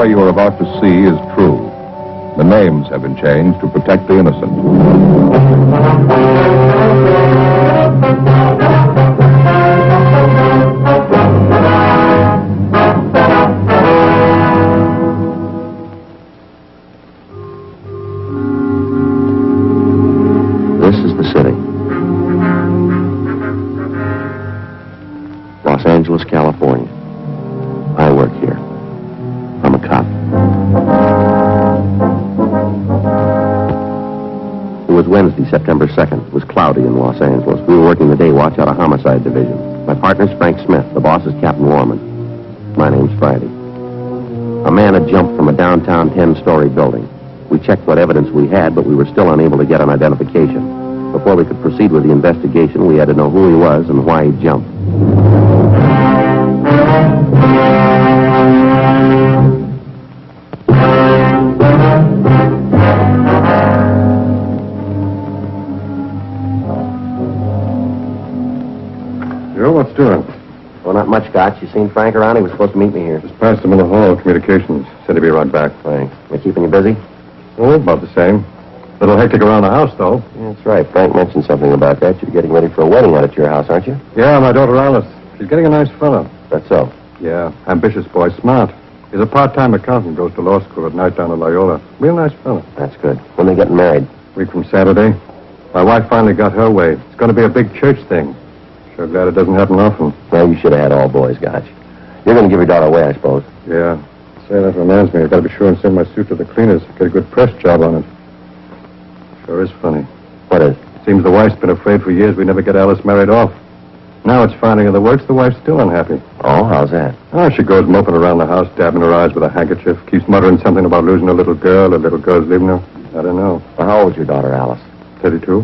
story you are about to see is true. The names have been changed to protect the innocent. This is the city. Los Angeles, California. I work here. I'm a cop. It was Wednesday, September 2nd. It was cloudy in Los Angeles. We were working the day watch out of Homicide Division. My partner's Frank Smith. The boss is Captain Warman. My name's Friday. A man had jumped from a downtown 10-story building. We checked what evidence we had, but we were still unable to get an identification. Before we could proceed with the investigation, we had to know who he was and why he jumped. Joe, what's doing? Well, not much, Gotch. You seen Frank around? He was supposed to meet me here. Just passed him in the hall. Communications. Said he'd be right back. Thanks. Am I keeping you busy? Oh, about the same. A little hectic around the house, though. Yeah, that's right. Frank mentioned something about that. You're getting ready for a wedding out at your house, aren't you? Yeah, my daughter Alice. She's getting a nice fellow. That's so. Yeah, ambitious boy, smart. He's a part-time accountant, goes to law school at night down at Loyola. Real nice fellow. That's good. When they getting married? Week from Saturday. My wife finally got her way. It's going to be a big church thing. Sure glad it doesn't happen often. Well, you should have had all boys, Gotch. You're going to give your daughter away, I suppose. Yeah. Say, that reminds me. I've got to be sure and send my suit to the cleaners. Get a good press job on it. Sure is funny. What is? Seems the wife's been afraid for years we never get Alice married off. Now it's finding in the works, the wife's still unhappy. Oh, how's that? Oh, she goes moping around the house, dabbing her eyes with a handkerchief, keeps muttering something about losing a little girl girl's leaving her. I don't know. Well, how old's your daughter, Alice? 32.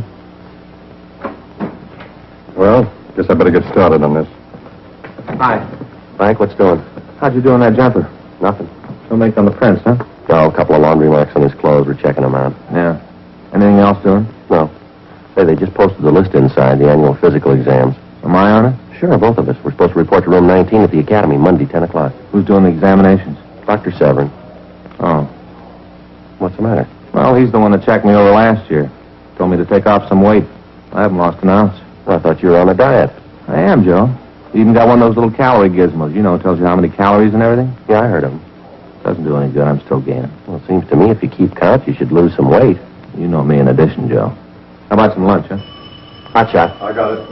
Well, guess I better get started on this. Hi. Frank, what's doing? How'd you do on that jumper? Nothing. No make on the prints, huh? No, a couple of laundry marks on his clothes. We're checking them out. Yeah. Anything else doing? No. Say, they just posted the list inside, the annual physical exams. Am I on it? Sure, both of us. We're supposed to report to room 19 at the academy, Monday, 10 o'clock. Who's doing the examinations? Dr. Severin. Oh. What's the matter? Well, he's the one that checked me over last year. Told me to take off some weight. I haven't lost an ounce. Well, I thought you were on a diet. I am, Joe. You even got one of those little calorie gizmos. You know, it tells you how many calories and everything. Yeah, I heard of them. Doesn't do any good. I'm still gaining. Well, it seems to me if you keep count, you should lose some weight. You know me in addition, Joe. How about some lunch, huh? Hot shot. I got it.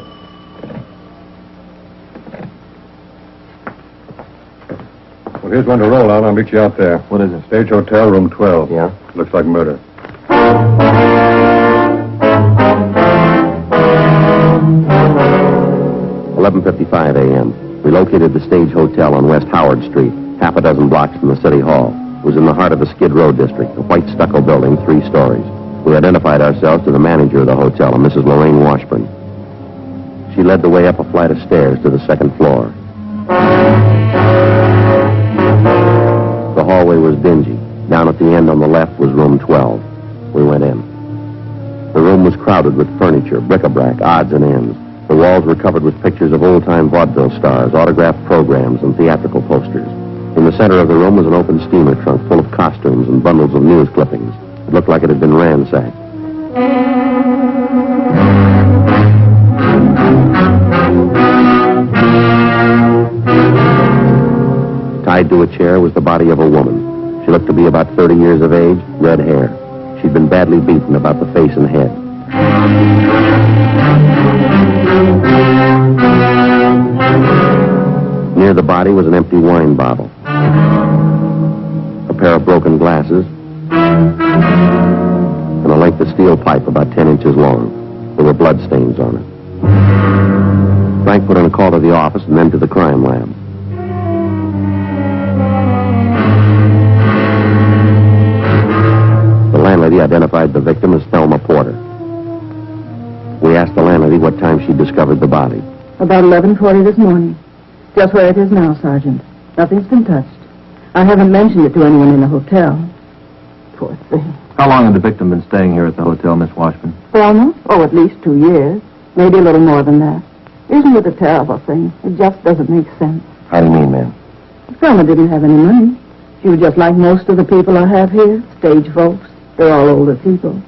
Well, here's one to roll on. I'll meet you out there. What is it? Stage Hotel, room 12. Yeah? Looks like murder. $11:55 a.m. We located the Stage Hotel on West Howard Street, half a dozen blocks from the City Hall. It was in the heart of the Skid Row district, a white stucco building, 3 stories. We identified ourselves to the manager of the hotel, a Mrs. Lorraine Washburn. She led the way up a flight of stairs to the 2nd floor. The hallway was dingy. Down at the end on the left was room 12. We went in. The room was crowded with furniture, bric-a-brac, odds and ends. The walls were covered with pictures of old-time vaudeville stars, autographed programs, and theatrical posters. In the center of the room was an open steamer trunk full of costumes and bundles of news clippings. It looked like it had been ransacked. Tied to a chair was the body of a woman. She looked to be about 30 years of age, red hair. She'd been badly beaten about the face and head. Near the body was an empty wine bottle, a pair of broken glasses, and a length of steel pipe about 10 inches long. There were bloodstains on it. Frank put in a call to the office and then to the crime lab. The landlady identified the victim as Thelma Porter. We asked the landlady what time she discovered the body. About 11:40 this morning. Just where it is now, Sergeant. Nothing's been touched. I haven't mentioned it to anyone in the hotel. Poor thing. How long had the victim been staying here at the hotel, Miss Washburn? Thelma? Oh, at least 2 years. Maybe a little more than that. Isn't it a terrible thing? It just doesn't make sense. How do you mean, ma'am? Thelma didn't have any money. She was just like most of the people I have here, stage folks. They're all older people.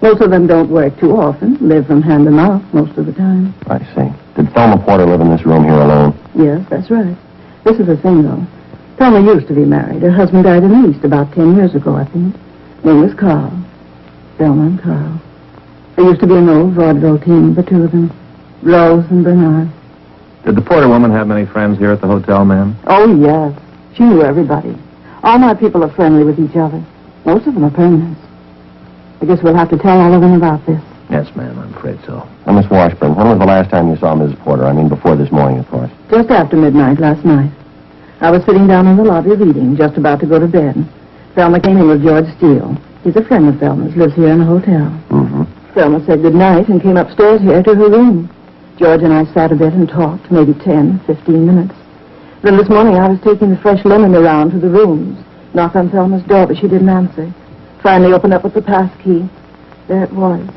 Most of them don't work too often, live from hand to mouth most of the time. I see. Did Thelma Porter live in this room here alone? Yes, that's right. This is the thing, though. Thelma used to be married. Her husband died in the East about 10 years ago, I think. Name was Carl. Thelma and Carl. There used to be an old vaudeville team, the two of them. Rose and Bernard. Did the Porter woman have many friends here at the hotel, ma'am? Oh, yes. She knew everybody. All my people are friendly with each other. Most of them are permanents. I guess we'll have to tell all of them about this. Yes, ma'am, I'm afraid so. Now, Miss Washburn, when was the last time you saw Mrs. Porter? I mean, before this morning, of course. Just after midnight last night. I was sitting down in the lobby reading, just about to go to bed. Thelma came in with George Steele. He's a friend of Thelma's, lives here in the hotel. Mm-hmm. Thelma said good night and came upstairs here to her room. George and I sat a bit and talked, maybe 10, 15 minutes. Then this morning I was taking the fresh linen around to the rooms. Knocked on Thelma's door, but she didn't answer. Finally opened up with the pass key. There it was.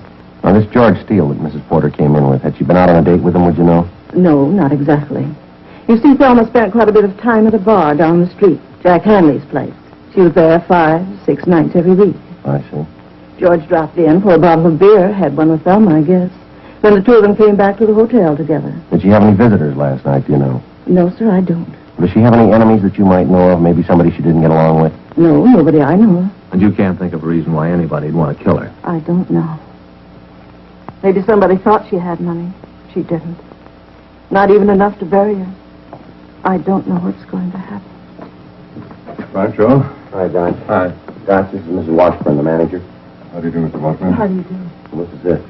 Now, this George Steele that Mrs. Porter came in with, had she been out on a date with him, would you know? No, not exactly. You see, Thelma spent quite a bit of time at a bar down the street, Jack Hanley's place. She was there 5, 6 nights every week. I see. George dropped in for a bottle of beer, had one with Thelma, I guess. Then the two of them came back to the hotel together. Did she have any visitors last night, do you know? No, sir, I don't. Does she have any enemies that you might know of? Maybe somebody she didn't get along with? No, nobody I know of. And you can't think of a reason why anybody'd want to kill her. I don't know. Maybe somebody thought she had money. She didn't. Not even enough to bury her. I don't know what's going to happen. Right, Joe. Hi, Don. Hi. Doc, this is Mrs. Washburn, the manager. How do you do, Mr. Washburn? How do you do? This is it.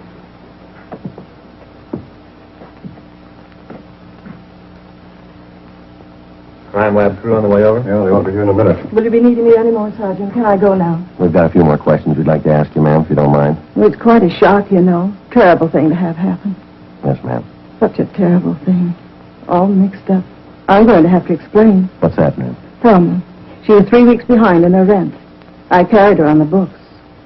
Crime lab crew on the way over? Yeah, they won't be here in a minute. Will you be needing me anymore, Sergeant? Can I go now? We've got a few more questions we'd like to ask you, ma'am, if you don't mind. Well, it's quite a shock, you know. Terrible thing to have happen. Yes, ma'am. Such a terrible thing. All mixed up. I'm going to have to explain. What's that, ma'am? Thelma. She was 3 weeks behind in her rent. I carried her on the books.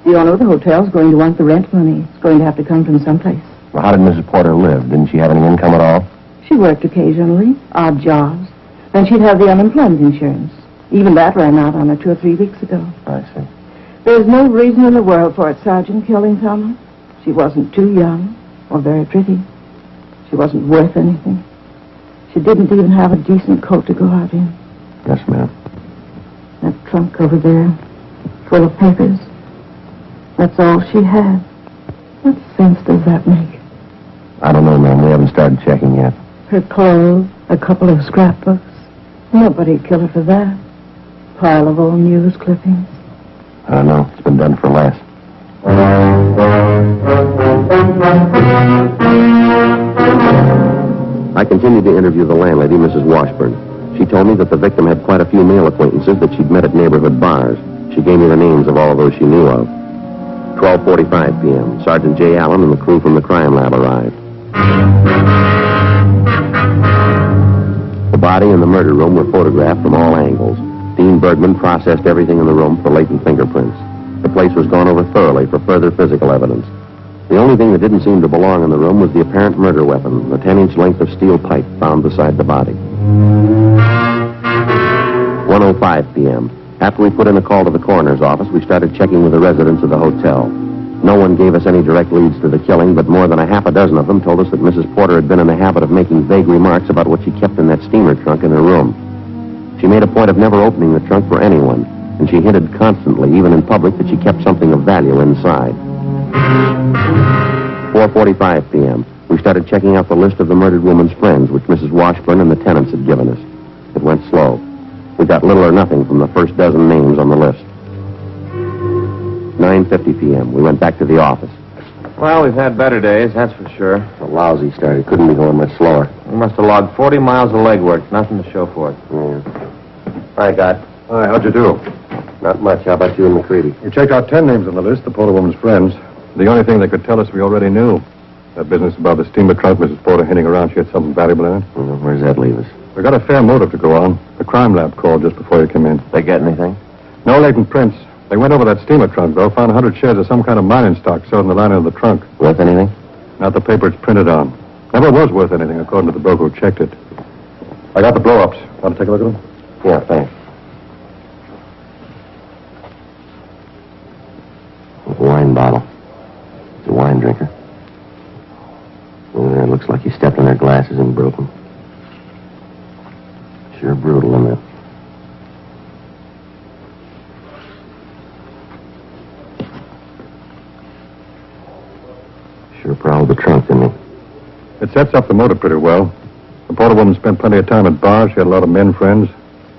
The owner of the hotel's going to want the rent money. It's going to have to come from someplace. Well, how did Mrs. Porter live? Didn't she have any income at all? She worked occasionally, odd jobs. Then she'd have the unemployment insurance. Even that ran out on her 2 or 3 weeks ago. I see. There's no reason in the world for it, Sergeant, killing Thelma. She wasn't too young or very pretty. She wasn't worth anything. She didn't even have a decent coat to go out in. Yes, ma'am. That trunk over there, full of papers. That's all she had. What sense does that make? I don't know, ma'am. We haven't started checking yet. Her clothes, a couple of scrapbooks. Nobody'd kill her for that. Pile of old news clippings. I don't know. It's been done for less. I continued to interview the landlady, Mrs. Washburn. She told me that the victim had quite a few male acquaintances that she'd met at neighborhood bars. She gave me the names of all of those she knew of. 12:45 p.m. Sergeant J. Allen and the crew from the crime lab arrived. The body and the murder room were photographed from all angles. Dean Bergman processed everything in the room for latent fingerprints. The place was gone over thoroughly for further physical evidence. The only thing that didn't seem to belong in the room was the apparent murder weapon, the 10-inch length of steel pipe found beside the body. 1:05 p.m. After we put in a call to the coroner's office, we started checking with the residents of the hotel. No one gave us any direct leads to the killing, but more than a half a dozen of them told us that Mrs. Porter had been in the habit of making vague remarks about what she kept in that steamer trunk in her room. She made a point of never opening the trunk for anyone, and she hinted constantly, even in public, that she kept something of value inside. 4:45 p.m. We started checking out the list of the murdered woman's friends, which Mrs. Washburn and the tenants had given us. It went slow. We got little or nothing from the first dozen names on the list. 9:50 p.m. We went back to the office. Well, we've had better days, that's for sure. A lousy start. It couldn't be going much slower. We must have logged 40 miles of legwork. Nothing to show for it. Yeah. Hi, Doc. Hi, how'd you do? Not much. How about you and McCready? We checked out 10 names on the list, the Porter woman's friends. The only thing they could tell us we already knew. That business about the steamer trunk, Mrs. Porter hinting around she had something valuable in it. Where does that leave us? We got a fair motive to go on. The crime lab called just before you came in. They get anything? No latent prints. They went over that steamer trunk, though, found 100 shares of some kind of mining stock sewed in the lining of the trunk. Worth anything? Not the paper it's printed on. Never was worth anything, according to the broker who checked it. I got the blow-ups. Want to take a look at them? Yeah, thanks. wine bottle. He's a wine drinker. It looks like he stepped on their glasses and broke them. Sure brutal, isn't it? Sure proud of the trunk, didn't he? It sets up the motive pretty well. The Porter woman spent plenty of time at bars. She had a lot of men friends.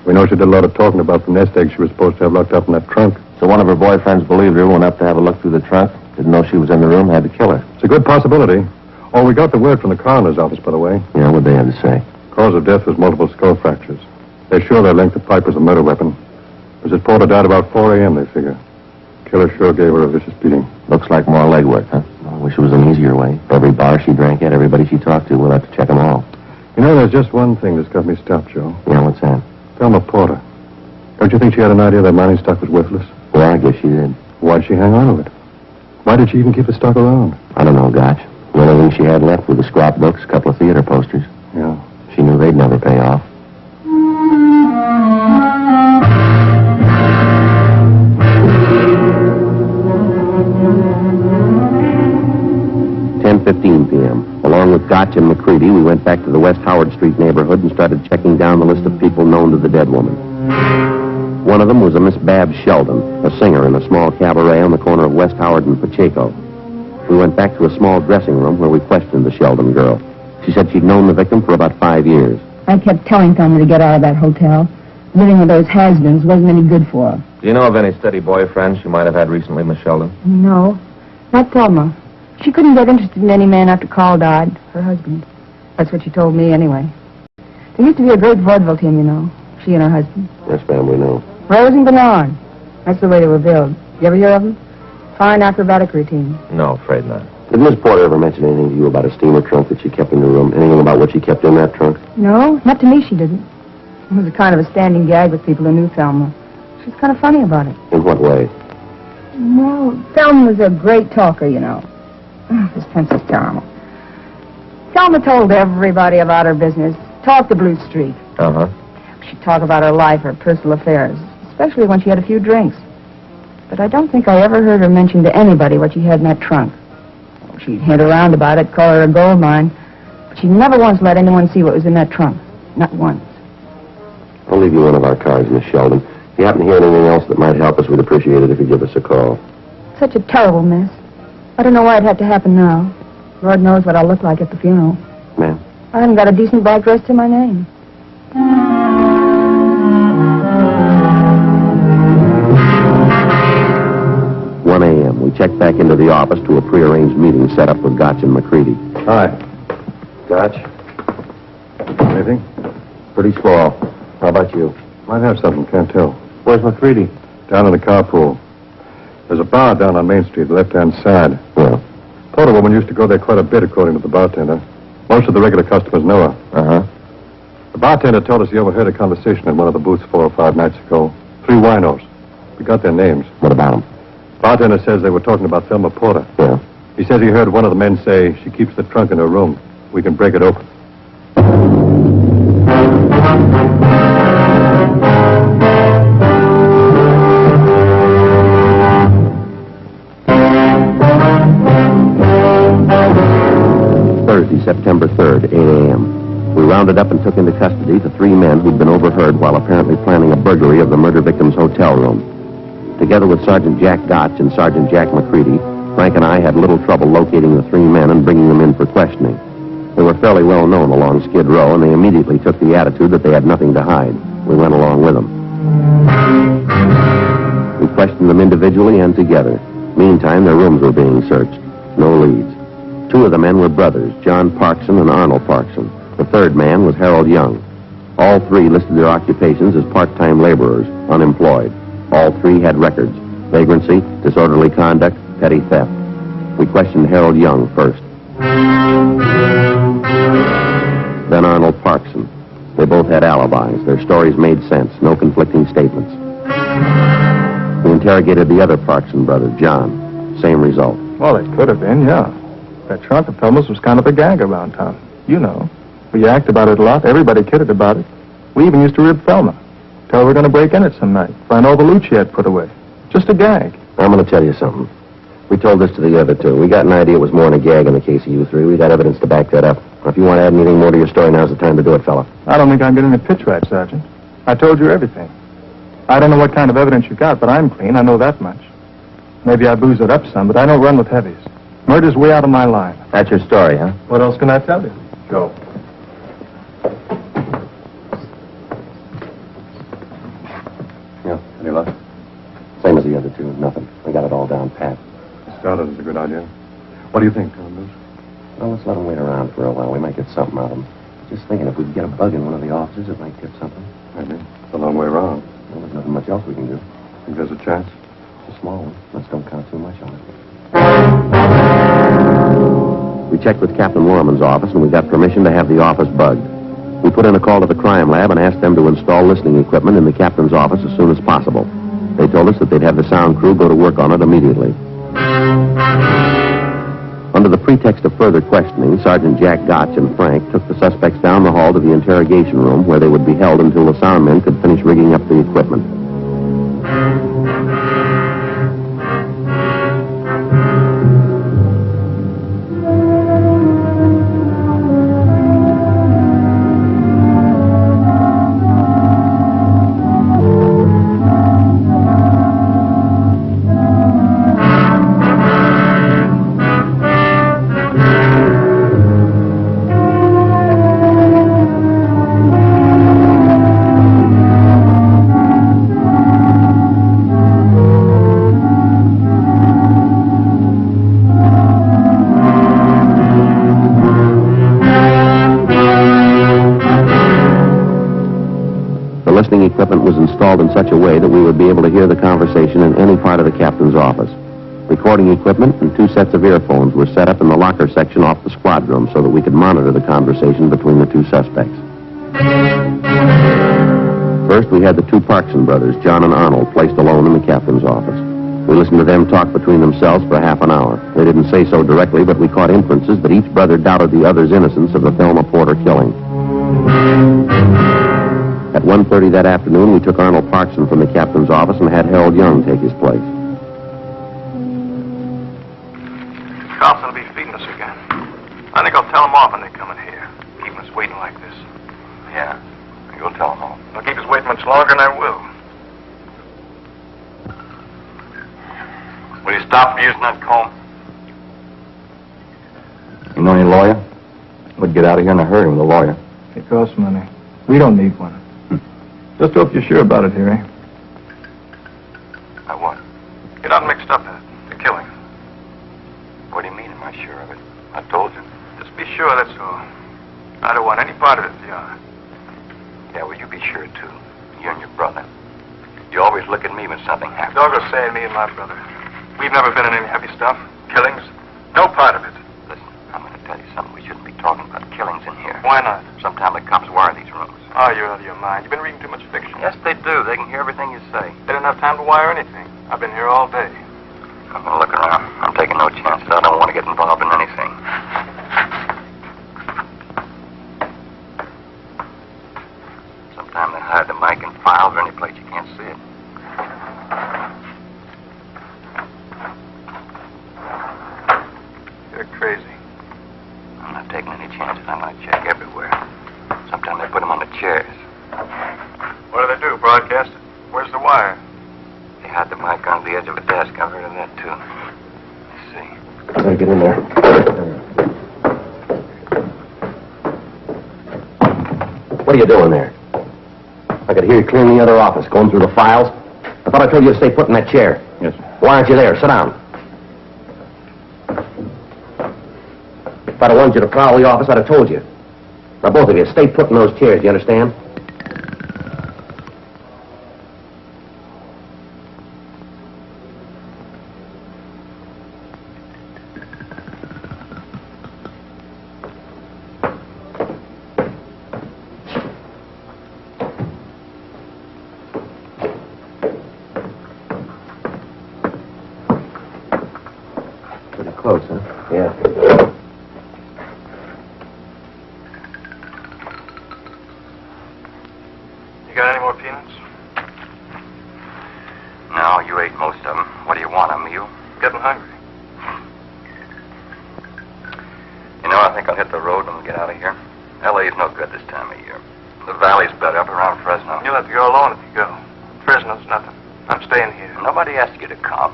We know she did a lot of talking about the nest egg she was supposed to have locked up in that trunk. So one of her boyfriends believed her, went up to have a look through the trunk, didn't know she was in the room, had to kill her. It's a good possibility. Oh, we got the word from the coroner's office, by the way. Yeah, what'd they have to say? Cause of death was multiple skull fractures. They're sure their length of pipe was a murder weapon. Mrs. Porter died about 4 a.m., they figure. Killer sure gave her a vicious beating. Looks like more legwork, huh? I wish it was an easier way. Every bar she drank at, everybody she talked to, we'll have to check them all. You know, there's just one thing that's got me stopped, Joe. Yeah, what's that? Thelma Porter. Don't you think she had an idea that mining stock was worthless? Well, I guess she did. Why'd she hang on to it? Why did she even keep the stock around? I don't know, Gotch. The only thing she had left were the scrapbooks, a couple of theater posters. Yeah. She knew they'd never pay off. p.m. Along with Gotch and McCready, we went back to the West Howard Street neighborhood and started checking down the list of people known to the dead woman. One of them was a Miss Babs Sheldon, a singer in a small cabaret on the corner of West Howard and Pacheco. We went back to a small dressing room where we questioned the Sheldon girl. She said she'd known the victim for about 5 years. I kept telling Thelma to get out of that hotel. Living with those has-beens wasn't any good for her. Do you know of any steady boyfriends she might have had recently, Miss Sheldon? No, not Thelma. She couldn't get interested in any man after Carl died, her husband. That's what she told me, anyway. There used to be a great vaudeville team, you know. She and her husband. Yes, ma'am, we know. Rose and Bernard. That's the way they were billed. You ever hear of them? Fine acrobatic routine. No, afraid not. Did Miss Porter ever mention anything to you about a steamer trunk that she kept in her room? Anything about what she kept in that trunk? No, not to me she didn't. It was a kind of a standing gag with people who knew Thelma. She was kind of funny about it. In what way? Well, Thelma was a great talker, you know. Oh, this pencil's terrible. Thelma told everybody about her business. Talked to Blue Street. Uh-huh. She'd talk about her life, her personal affairs, especially when she had a few drinks. But I don't think I ever heard her mention to anybody what she had in that trunk. She'd hint around about it, call her a gold mine, but she never once let anyone see what was in that trunk. Not once. I'll leave you one of our cards, Miss Sheldon. If you happen to hear anything else that might help us, we'd appreciate it if you give us a call. Such a terrible mess. I don't know why it had to happen now. Lord knows what I'll look like at the funeral. Ma'am? I haven't got a decent black dress to my name. 1 a.m. We checked back into the office to a prearranged meeting set up with Gotch and McCready. Hi. Gotch? Anything? Pretty small. How about you? Might have something, can't tell. Where's McCready? Down in the carpool. There's a bar down on Main Street, the left-hand side. Yeah. Porter woman used to go there quite a bit, according to the bartender. Most of the regular customers know her. Uh-huh. The bartender told us he overheard a conversation in one of the booths 4 or 5 nights ago. 3 winos. We got their names. What about them? Bartender says they were talking about Thelma Porter. Yeah. He says he heard one of the men say she keeps the trunk in her room. We can break it open. Thursday, September 3rd, 8 a.m. We rounded up and took into custody the 3 men who'd been overheard while apparently planning a burglary of the murder victim's hotel room. Together with Sergeant Jack Gotch and Sergeant Jack McCready, Frank and I had little trouble locating the 3 men and bringing them in for questioning. They were fairly well known along Skid Row, and they immediately took the attitude that they had nothing to hide. We went along with them. We questioned them individually and together. Meantime, their rooms were being searched. No leads. 2 of the men were brothers, John Parkson and Arnold Parkson. The 3rd man was Harold Young. All 3 listed their occupations as part-time laborers, unemployed. All 3 had records: vagrancy, disorderly conduct, petty theft. We questioned Harold Young first. Then Arnold Parkson. They both had alibis. Their stories made sense. No conflicting statements. We interrogated the other Parkson brother, John. Same result. Well, it could have been, yeah. That trunk of Thelma's was kind of a gag around town. You know. We yacked about it a lot. Everybody kidded about it. We even used to rib Thelma. Tell her we're going to break in it some night. Find all the loot she had put away. Just a gag. I'm going to tell you something. We told this to the other two. We got an idea it was more than a gag in the case of you three. We got evidence to back that up. If you want to add anything more to your story, now's the time to do it, fella. I don't think I'm getting the pitch right, Sergeant. I told you everything. I don't know what kind of evidence you got, but I'm clean. I know that much. Maybe I booze it up some, but I don't run with heavies. Murder's way out of my line. That's your story, huh? What else can I tell you? Go. Yeah, any luck? Same as the other two. Nothing. We got it all down pat. Started is a good idea. What do you think, Moose? Well, let's let them wait around for a while. We might get something out of them. Just thinking, if we could get a bug in one of the officers, it might get something. Maybe. It's a long way around. Well, there's nothing much else we can do. Think there's a chance? It's a small one. Let's don't count too much on it. We checked with Captain Lorman's office, and we got permission to have the office bugged. We put in a call to the crime lab and asked them to install listening equipment in the captain's office as soon as possible. They told us that they'd have the sound crew go to work on it immediately. Under the pretext of further questioning, Sergeant Jack Gotch and Frank took the suspects down the hall to the interrogation room, where they would be held until the sound men could finish rigging up the equipment. Equipment was installed in such a way that we would be able to hear the conversation in any part of the captain's office. Recording equipment and 2 sets of earphones were set up in the locker section off the squad room so that we could monitor the conversation between the 2 suspects. First, we had the 2 Parkson brothers, John and Arnold, placed alone in the captain's office. We listened to them talk between themselves for half an hour. They didn't say so directly, but we caught inferences that each brother doubted the other's innocence of the Thelma Porter killing. At 1:30 that afternoon, we took Arnold Parkson from the captain's office and had Harold Young take his place. Carlson will be feeding us again. I think I'll tell him off when they come in here, keeping us waiting like this. Yeah, you'll tell him all. They'll keep us waiting much longer than I will. Will you stop using that comb? You know any lawyer? We'd get out of here in a hurry with a lawyer. It costs money. We don't need one. Just hope you're sure about it, Huey. I what? You're not mixed up in it. The killing. What do you mean, am I sure of it? I told you. Just be sure, that's all. I don't want any part of it if you are. Yeah, well, you be sure, too. You and your brother. You always look at me when something happens. Don't go saying me and my brother. We've never been in any heavy stuff. Killings. No part of it. Listen, I'm going to tell you something. We shouldn't be talking about killings in here. Why not? Sometime the cops wire these rooms. Oh, you're out of your mind. You've been reading too much fiction. Yes, they do. They can hear everything you say. They don't have time to wire anything. I've been here all day. I'm going to look around. I'm taking no chances. I don't want to get involved in anything. Sometimes they hide the mic in files or any place you can't see it. You're crazy. I'm not taking any chances. I might check everywhere. Sometimes they put them on the chairs. What do they do, broadcast it? Where's the wire? They hide the mic on the edge of a desk. I've heard of that, too. Let's see. Better get in there. What are you doing there? I could hear you clearing the other office, going through the files. I thought I told you to stay put in that chair. Yes. Why aren't you there? Sit down. If I'd have wanted you to prowl the office, I'd have told you. Now, both of you, stay put in those chairs, you understand? Pretty close, huh? Yeah. You got any more peanuts? No, you ate most of them. What do you want, a meal? Getting hungry. You know, I think I'll hit the road when we get out of here. L.A.'s no good this time of year. The valley's better up around Fresno. You'll have to go alone if you go. Fresno's nothing. I'm staying here. Nobody asked you to come.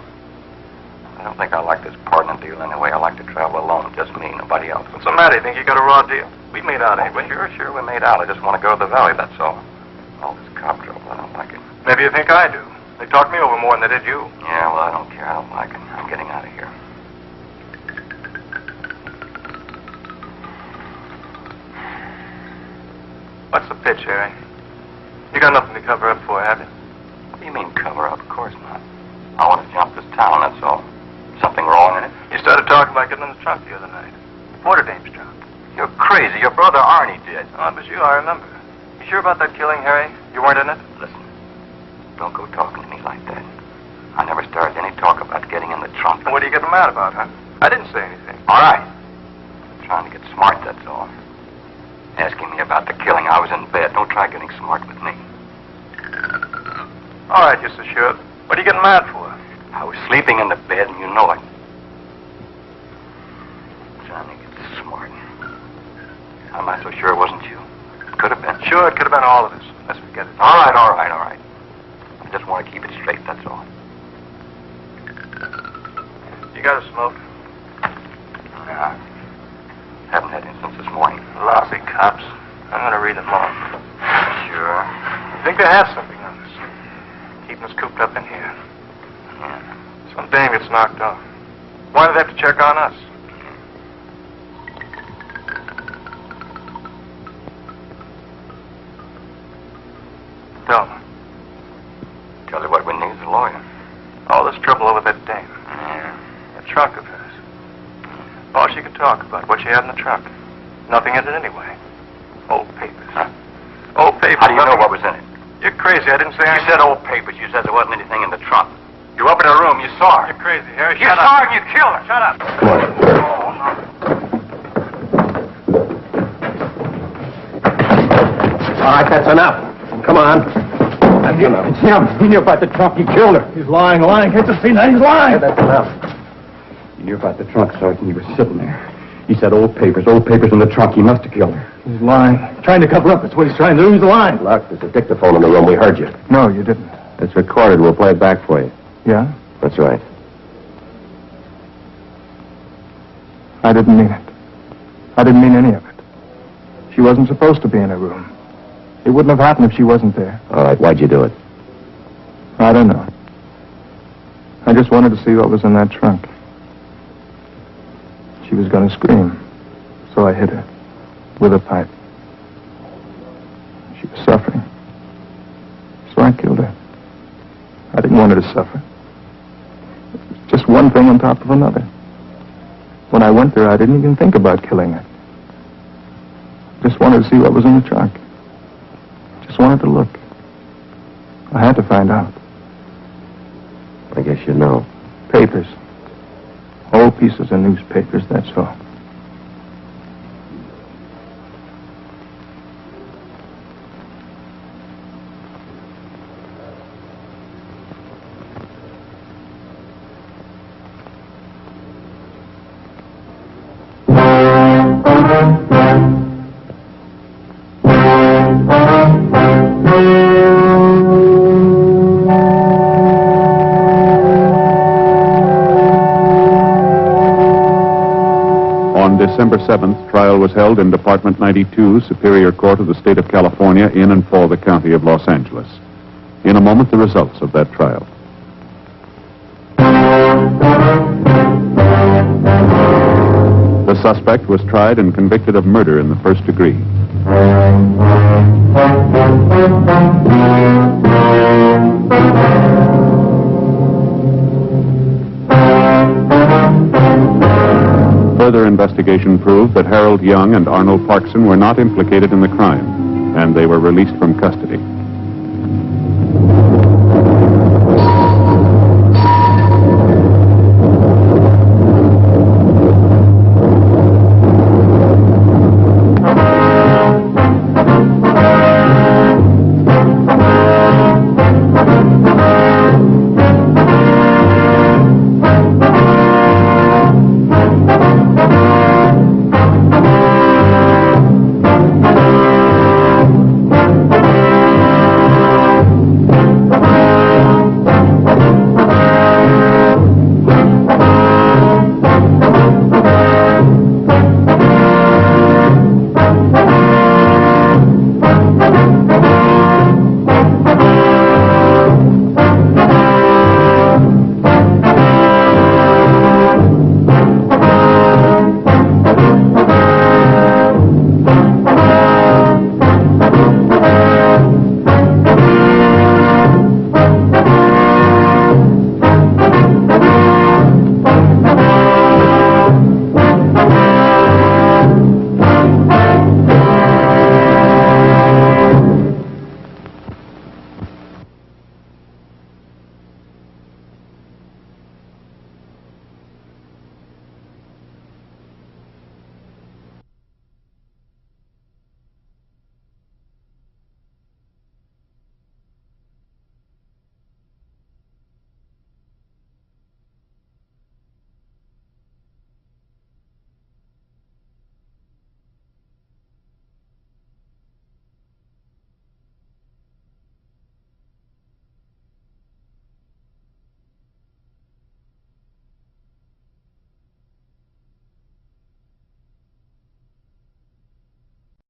I don't think I like this partner deal anyway. I like to travel alone, just me, nobody else. What's the matter? You think you got a raw deal? We made out, ain't we? Sure, we made out. I just want to go to the valley, that's all. All this cop trouble, I don't like it. Maybe you think I do. They talked me over more than they did you. Yeah, well, I don't care. I don't like it. I'm getting out of here. What's the pitch, Harry? You got nothing to cover up for, have you? What do you mean, cover up? Of course not. I want to jump this town, that's all. Something wrong in it? You started talking about getting in the trunk the other night. Porter dame's trunk. You're crazy. Your brother Arnie did. Oh, it was you, I remember. You sure about that killing, Harry? You weren't in it? Listen, don't go talking to me like that. I never started any talk about getting in the trunk. What are you getting mad about, huh? I didn't say anything. All right. I'm trying to get smart, that's all. Asking me about the killing, I was in bed. Don't try getting smart with me. All right, you're so sure. What are you getting mad for? I was sleeping in the bed, and you know it. Trying to get smart. I'm not so sure it wasn't you. It could have been. Sure, it could have been all of us. Let's forget it. All right. I just want to keep it straight, that's all. You got a smoke? Yeah. Haven't had any since this morning. Lousy cops. I'm going to read them all. Sure. I think they have something on us. Keeping us cooped up in here. Yeah. Some dame gets knocked off. Why do they have to check on us? Tell me. Tell you what we need is a lawyer. All this trouble over that dame. Yeah. That trunk of hers. All she could talk about, what she had in the trunk. Nothing in it anyway. Old papers. Huh? Old papers. How do you know what was in it? You're crazy. I didn't say You anything. said old papers. You said there wasn't anything in the trunk. You were up in her room. You saw her. You're crazy, Harry. You Shut saw up. her and you killed her. Shut up. Come on. All right, that's enough. Come on. That's enough. It's him. He knew about the trunk. He killed her. He's lying. Can't you see that? He's lying. That's enough. He knew about the trunk, Sergeant. He was sitting there. He said old papers in the trunk. He must have killed her. He's lying. Trying to cover up. That's what he's trying to do. He's lying. Look, there's a dictaphone in the room. We heard you. No, you didn't. It's recorded. We'll play it back for you. Yeah? That's right. I didn't mean it. I didn't mean any of it. She wasn't supposed to be in her room. It wouldn't have happened if she wasn't there. All right, why'd you do it? I don't know. I just wanted to see what was in that trunk. She was going to scream, so I hit her with a pipe. She was suffering, so I killed her. I didn't want her to suffer. It was just one thing on top of another. When I went there, I didn't even think about killing her. Just wanted to see what was in the trunk. Just wanted to look. I had to find out. I guess you know. Papers. Old pieces of newspapers, that's all. December 7th, trial was held in Department 92, Superior Court of the State of California, in and for the County of Los Angeles. In a moment, the results of that trial. The suspect was tried and convicted of murder in the first degree. Further investigation proved that Harold Young and Arnold Parkson were not implicated in the crime, and they were released from custody.